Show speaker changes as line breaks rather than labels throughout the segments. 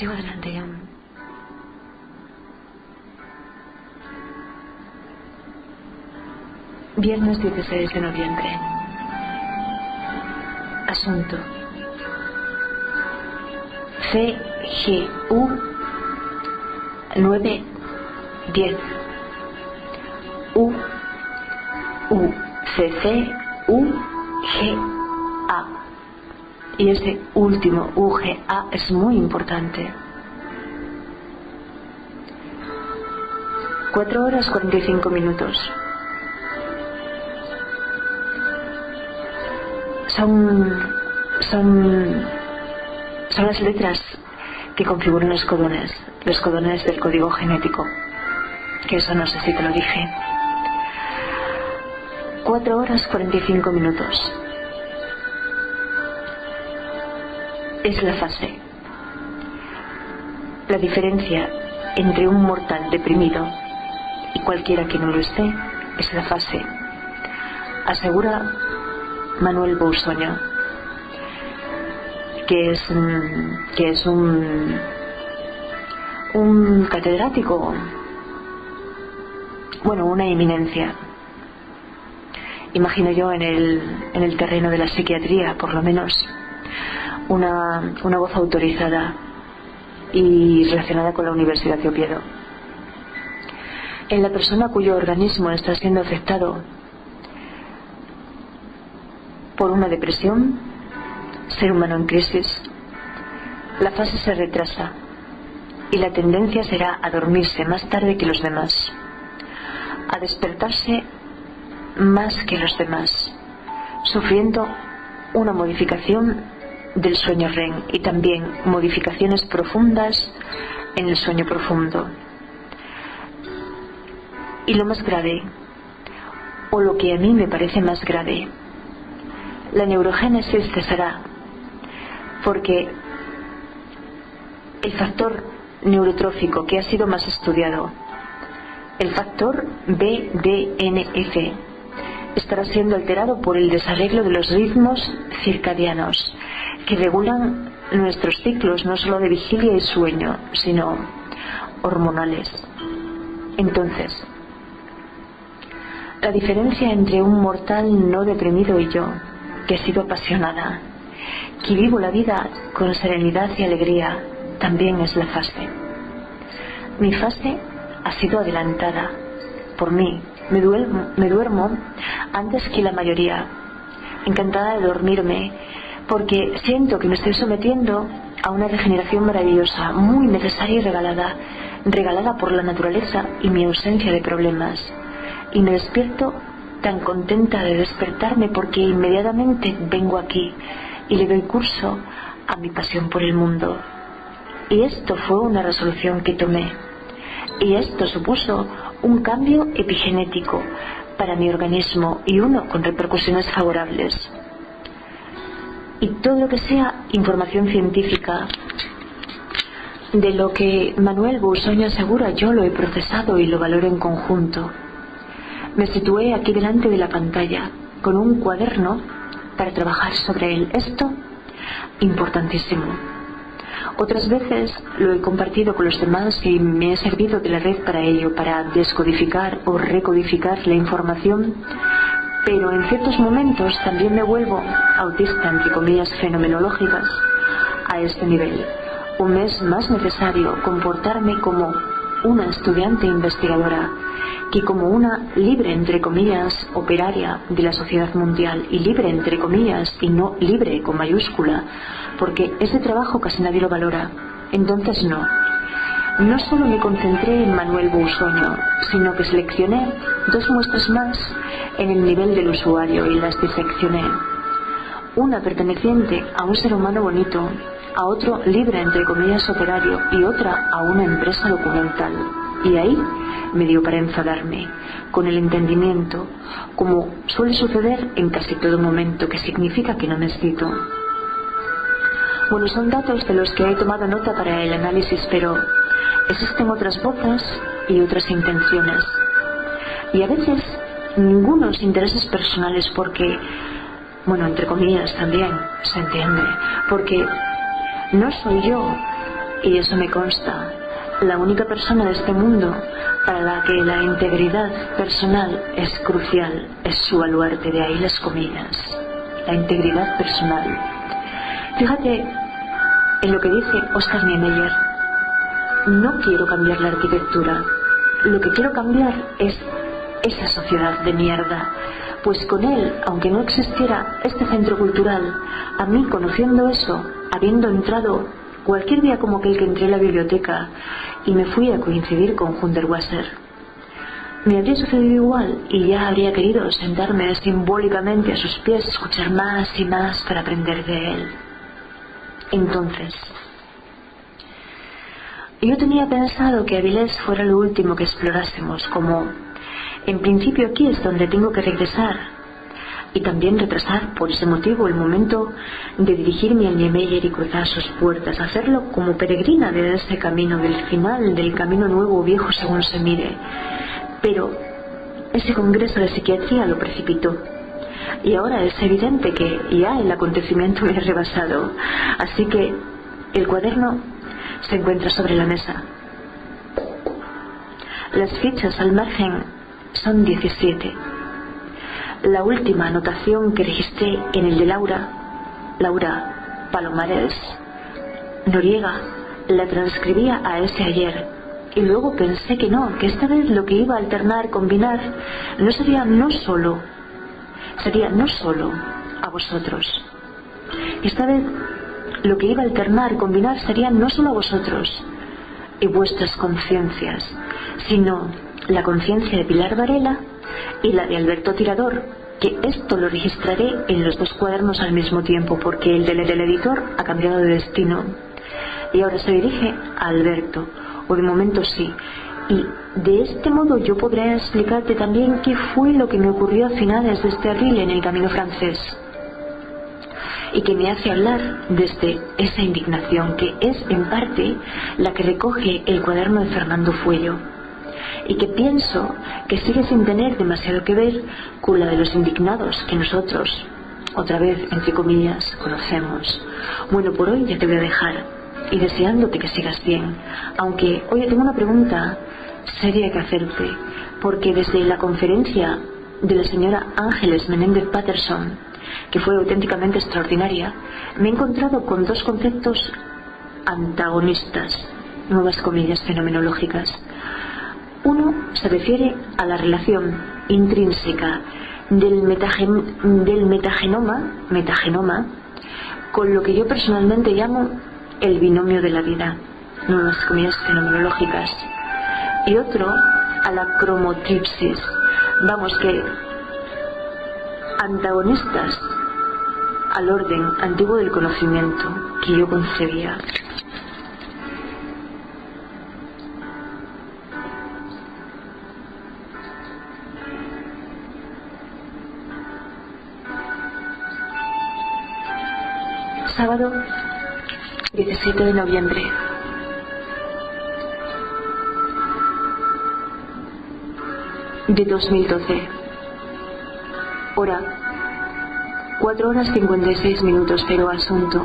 Sigo adelante, John. Viernes 16 de noviembre. Asunto: CGU 910 UCCUGA. Y ese último UGA es muy importante. 4 horas 45 minutos. Son las letras que configuran los codones del código genético, que eso no sé si te lo dije. 4 horas 45 minutos. Es la fase. La diferencia entre un mortal deprimido y cualquiera que no lo esté es la fase, asegura Manuel Bousoño, que es un catedrático, bueno, una eminencia, imagino yo, en el terreno de la psiquiatría, por lo menos una voz autorizada y relacionada con la Universidad de Oviedo. En la persona cuyo organismo está siendo afectado por una depresión, ser humano en crisis, la fase se retrasa y la tendencia será a dormirse más tarde que los demás, a despertarse más que los demás, sufriendo una modificación del sueño REM y también modificaciones profundas en el sueño profundo. Y lo más grave, o lo que a mí me parece más grave, la neurogénesis cesará, porque el factor neurotrófico que ha sido más estudiado, el factor BDNF, estará siendo alterado por el desarreglo de los ritmos circadianos que regulan nuestros ciclos, no solo de vigilia y sueño, sino hormonales. Entonces, la diferencia entre un mortal no deprimido y yo, que he sido apasionada, que vivo la vida con serenidad y alegría, también es la fase. Mi fase ha sido adelantada por mí. Me duermo antes que la mayoría, encantada de dormirme, porque siento que me estoy sometiendo a una regeneración maravillosa, muy necesaria y regalada por la naturaleza y mi ausencia de problemas. Y me despierto tan contenta de despertarme porque inmediatamente vengo aquí y le doy curso a mi pasión por el mundo. Y esto fue una resolución que tomé. Y esto supuso un cambio epigenético para mi organismo y uno con repercusiones favorables. Y todo lo que sea información científica de lo que Manuel Bousoño asegura, yo lo he procesado y lo valoro en conjunto. Me situé aquí delante de la pantalla con un cuaderno para trabajar sobre él. Esto, importantísimo. Otras veces lo he compartido con los demás y me he servido de la red para ello, para descodificar o recodificar la información, pero en ciertos momentos también me vuelvo autista, entre comillas, fenomenológicas, a este nivel. O me es más necesario comportarme como una estudiante investigadora que como una libre, entre comillas, operaria de la sociedad mundial, y libre entre comillas y no libre con mayúscula, porque ese trabajo casi nadie lo valora. Entonces no solo me concentré en Manuel Bousoño, sino que seleccioné 2 muestras más en el nivel del usuario y las diseccioné. Una perteneciente a un ser humano bonito, a otro libre entre comillas operario y otra a una empresa documental. Y ahí me dio para enfadarme con el entendimiento, como suele suceder en casi todo momento, que significa que no necesito. Bueno, son datos de los que he tomado nota para el análisis, pero existen otras voces y otras intenciones. Y a veces ningunos intereses personales, porque, bueno, entre comillas también, se entiende, porque no soy yo y eso me consta, la única persona de este mundo para la que la integridad personal es crucial es su baluarte, de ahí las comillas, la integridad personal. Fíjate en lo que dice Oscar Niemeyer: no quiero cambiar la arquitectura, lo que quiero cambiar es esa sociedad de mierda, pues con él, aunque no existiera este centro cultural, a mí, conociendo eso, habiendo entrado cualquier día como aquel que entré en la biblioteca y me fui a coincidir con Hundertwasser, me habría sucedido igual y ya habría querido sentarme simbólicamente a sus pies, escuchar más y más para aprender de él. Entonces, yo tenía pensado que Avilés fuera lo último que explorásemos, como en principio aquí es donde tengo que regresar, y también retrasar por ese motivo el momento de dirigirme al Niemeyer y cruzar sus puertas, hacerlo como peregrina de ese camino, del final del camino nuevo o viejo según se mire. Pero ese congreso de psiquiatría lo precipitó, y ahora es evidente que ya el acontecimiento me ha rebasado, así que el cuaderno se encuentra sobre la mesa. Las fichas al margen son 17. La última anotación que registré en el de Laura Palomares Noriega, la transcribía a ese ayer, y luego pensé que no, que esta vez lo que iba a alternar, combinar, no sería no solo a vosotros. Esta vez lo que iba a alternar, combinar, sería no solo a vosotros y vuestras conciencias, sino la conciencia de Pilar Varela y la de Alberto Tirador, que esto lo registraré en los dos cuadernos al mismo tiempo, porque el del editor ha cambiado de destino y ahora se dirige a Alberto, o de momento sí, y de este modo yo podré explicarte también qué fue lo que me ocurrió a finales de este abril en el camino francés, y que me hace hablar desde esa indignación que es en parte la que recoge el cuaderno de Fernando Fuello, y que pienso que sigue sin tener demasiado que ver con la de los indignados que nosotros, otra vez entre comillas, conocemos. Bueno, por hoy ya te voy a dejar, y deseándote que sigas bien, aunque hoy tengo una pregunta seria que hacerte, porque desde la conferencia de la señora Ángeles Menéndez Patterson, que fue auténticamente extraordinaria, me he encontrado con dos conceptos antagonistas, nuevas comillas fenomenológicas. Uno se refiere a la relación intrínseca del metagenoma con lo que yo personalmente llamo el binomio de la vida, nuevas comillas fenomenológicas, y otro a la cromotripsis, vamos, que antagonistas al orden antiguo del conocimiento que yo concebía. Sábado 17 de noviembre. De 2012. Hora 4 horas 56 minutos, pero asunto.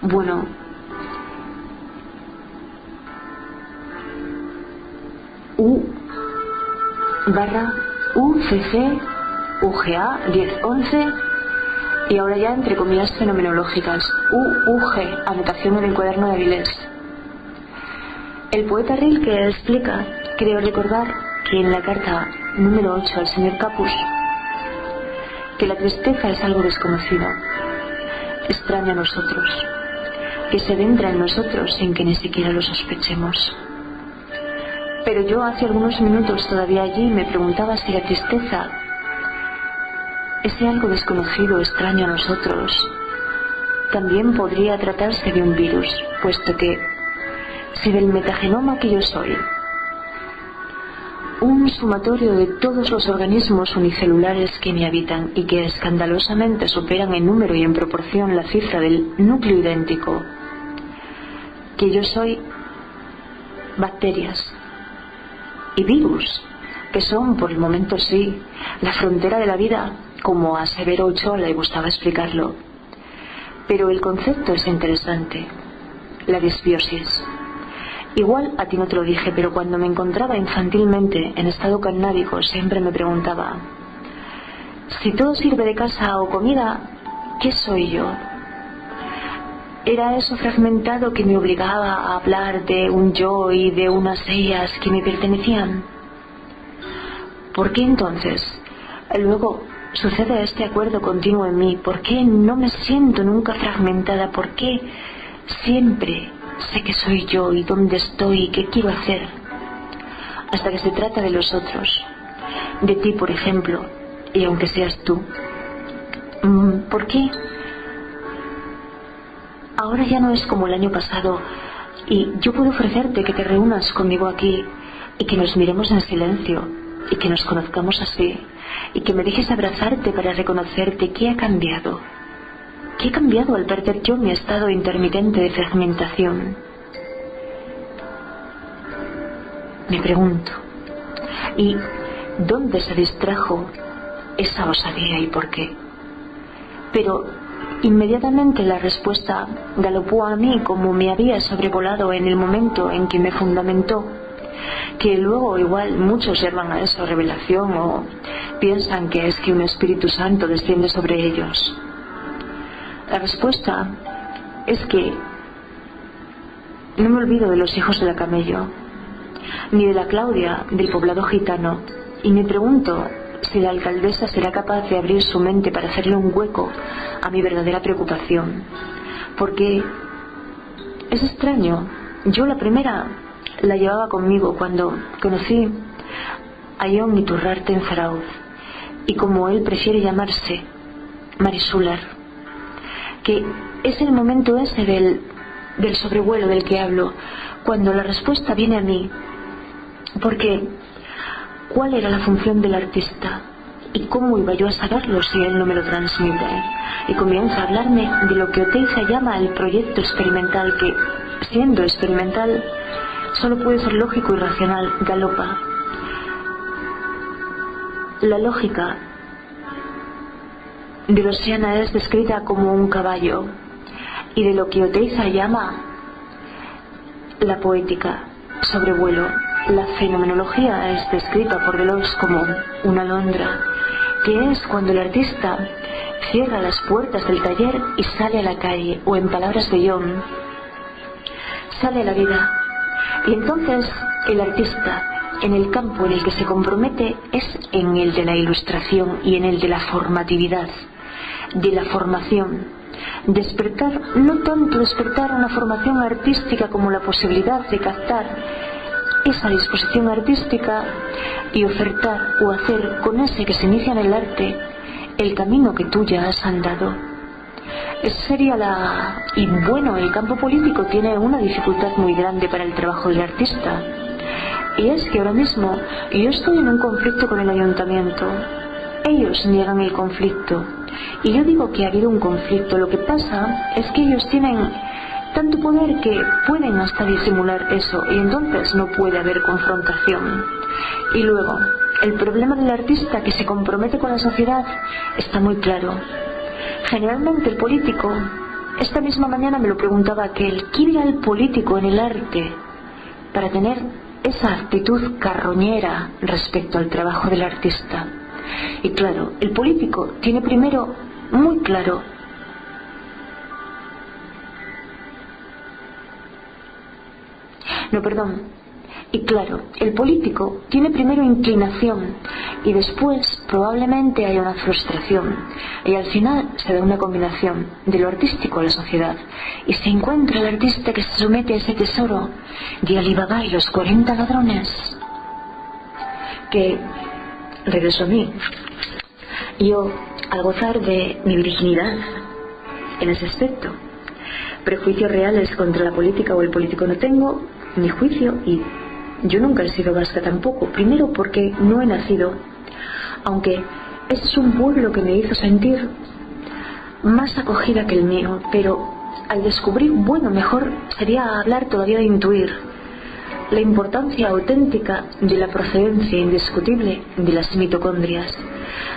Bueno, U/UCC UGA 1011, y ahora ya entre comillas fenomenológicas, UG, anotación en el cuaderno de Avilés. El poeta Rilke explica, creo recordar, que en la carta número 8 al señor Capus, que la tristeza es algo desconocido, extraño a nosotros, que se adentra en nosotros sin que ni siquiera lo sospechemos. Pero yo hace algunos minutos todavía allí me preguntaba si la tristeza, ese algo desconocido, extraño a nosotros, también podría tratarse de un virus, puesto que si del metagenoma que yo soy, un sumatorio de todos los organismos unicelulares que me habitan y que escandalosamente superan en número y en proporción la cifra del núcleo idéntico, que yo soy bacterias y virus, que son, por el momento sí, la frontera de la vida, como a Severo Ochoa le gustaba explicarlo. Pero el concepto es interesante. la disbiosis. Igual a ti no te lo dije, pero cuando me encontraba infantilmente en estado cannábico siempre me preguntaba: si todo sirve de casa o comida, ¿qué soy yo? ¿Era eso fragmentado que me obligaba a hablar de un yo y de unas ellas que me pertenecían? ¿Por qué entonces luego sucede este acuerdo continuo en mí? ¿Por qué no me siento nunca fragmentada? ¿Por qué siempre sé que soy yo y dónde estoy y qué quiero hacer? Hasta que se trata de los otros, de ti por ejemplo, y aunque seas tú, ¿por qué ahora ya no es como el año pasado y yo puedo ofrecerte que te reúnas conmigo aquí y que nos miremos en silencio y que nos conozcamos así y que me dejes abrazarte para reconocerte? ¿Qué ha cambiado? ¿Qué ha cambiado al perder yo mi estado intermitente de fragmentación? Me pregunto. ¿Y dónde se distrajo esa osadía y por qué? Pero inmediatamente la respuesta galopó a mí como me había sobrevolado en el momento en que me fundamentó, que luego igual muchos llaman a eso revelación o piensan que es que un Espíritu Santo desciende sobre ellos. La respuesta es que no me olvido de los hijos de la Camello, ni de la Claudia del poblado gitano, y me pregunto si la alcaldesa será capaz de abrir su mente para hacerle un hueco a mi verdadera preocupación. Porque es extraño, yo la primera la llevaba conmigo cuando conocí a John Iturrarte en Zarauz, y como él prefiere llamarse, Marisúlar, que es el momento ese del sobrevuelo del que hablo, cuando la respuesta viene a mí. Porque ¿cuál era la función del artista? ¿Y cómo iba yo a saberlo si él no me lo transmite? Y comienza a hablarme de lo que Oteiza llama el proyecto experimental, que, siendo experimental, solo puede ser lógico y racional. Galopa. La lógica de Losiana es descrita como un caballo, y de lo que Oteiza llama la poética, sobrevuelo. La fenomenología es descrita por Deleuze como una alondra, que es cuando el artista cierra las puertas del taller y sale a la calle, o en palabras de Jung, sale a la vida. Y entonces el artista, en el campo en el que se compromete, es en el de la ilustración y en el de la formatividad, de la formación. Despertar, no tanto despertar una formación artística como la posibilidad de captar esa disposición artística y ofertar o hacer con ese que se inicia en el arte el camino que tú ya has andado. Esa sería la... Y bueno, el campo político tiene una dificultad muy grande para el trabajo del artista, y es que ahora mismo yo estoy en un conflicto con el ayuntamiento. Ellos niegan el conflicto y yo digo que ha habido un conflicto. Lo que pasa es que ellos tienen tanto poder que pueden hasta disimular eso, y entonces no puede haber confrontación. Y luego, el problema del artista que se compromete con la sociedad está muy claro. Generalmente el político, esta misma mañana me lo preguntaba aquel, ¿quién era el político en el arte para tener esa actitud carroñera respecto al trabajo del artista? Y claro, el político tiene primero muy claro y claro, el político tiene primero inclinación y después probablemente haya una frustración, y al final se da una combinación de lo artístico a la sociedad, y se encuentra el artista que se somete a ese tesoro de Alibaba y los 40 ladrones. Que regreso a mí. Yo, al gozar de mi virginidad en ese aspecto, prejuicios reales contra la política o el político no tengo, ni juicio, y yo nunca he sido vasca tampoco. Primero porque no he nacido, aunque ese es un pueblo que me hizo sentir más acogida que el mío, pero al descubrir, bueno, mejor sería hablar todavía de intuir la importancia auténtica de la procedencia indiscutible de las mitocondrias.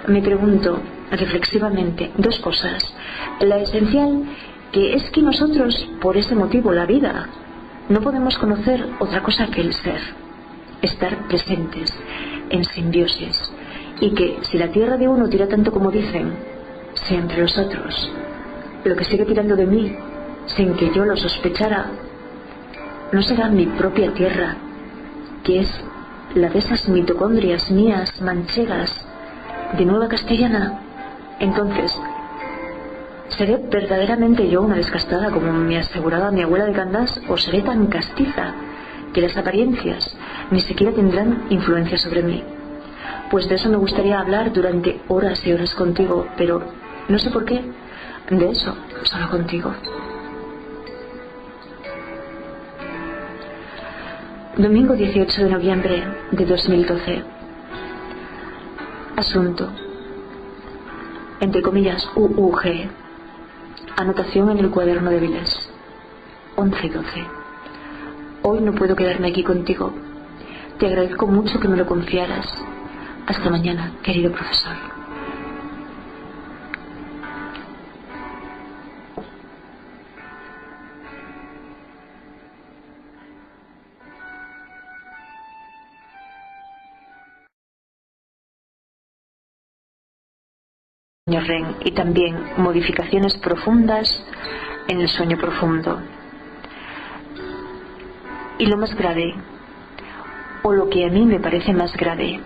Me pregunto reflexivamente dos cosas: la esencial que es que nosotros, por ese motivo, la vida, no podemos conocer otra cosa que el ser, estar presentes, en simbiosis, y que si la tierra de uno tira tanto como dicen, si entre los otros, lo que sigue tirando de mí, sin que yo lo sospechara, no será mi propia tierra, que es la de esas mitocondrias mías manchegas de Nueva Castellana. Entonces, ¿seré verdaderamente yo una descastada como me aseguraba mi abuela de Candás, o seré tan castiza que las apariencias ni siquiera tendrán influencia sobre mí? Pues de eso me gustaría hablar durante horas y horas contigo, pero no sé por qué, de eso solo contigo. Domingo 18 de noviembre de 2012. Asunto, entre comillas, UUG. Anotación en el cuaderno de Viles. 11 y 12. Hoy no puedo quedarme aquí contigo. Te agradezco mucho que me lo confiaras. Hasta mañana, querido profesor. REM y también modificaciones profundas en el sueño profundo. Y lo más grave, o lo que a mí me parece más grave,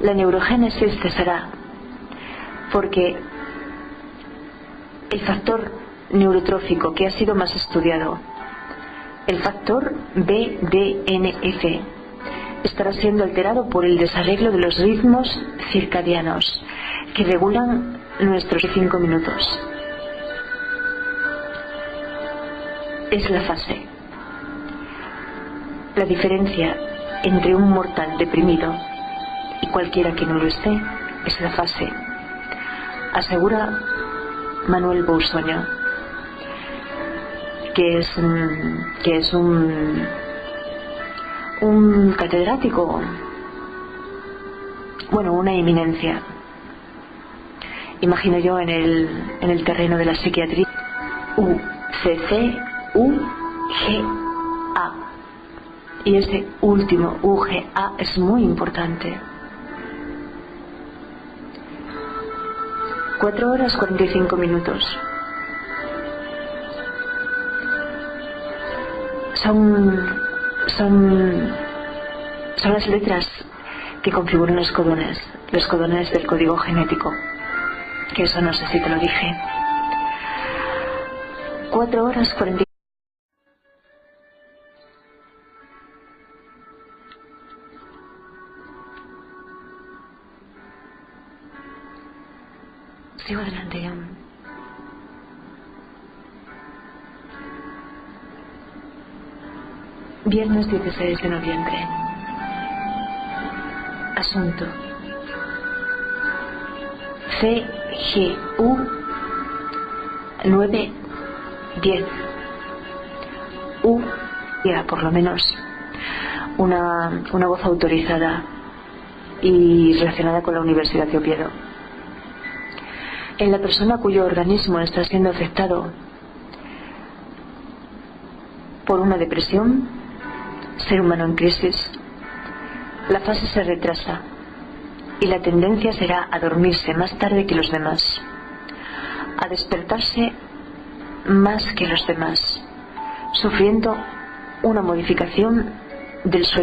la neurogénesis cesará, porque el factor neurotrófico que ha sido más estudiado, el factor BDNF, estará siendo alterado por el desarreglo de los ritmos circadianos que regulan nuestros 5 minutos. Es la fase. La diferencia entre un mortal deprimido y cualquiera que no lo esté es la fase, asegura Manuel Bousoño, que es un catedrático, bueno, una eminencia, imagino yo, en el terreno de la psiquiatría. UCC-UGA, y ese último UGA es muy importante. 4 horas 45 minutos. Son las letras que configuran los codones del código genético, que eso no sé si te lo dije. 4 horas 45. Sigo adelante. Viernes 16 de noviembre. Asunto. CGU 910. Ya por lo menos una voz autorizada y relacionada con la Universidad de Oviedo. En la persona cuyo organismo está siendo afectado por una depresión, ser humano en crisis, la fase se retrasa y la tendencia será a dormirse más tarde que los demás, a despertarse más que los demás, sufriendo una modificación del sueño.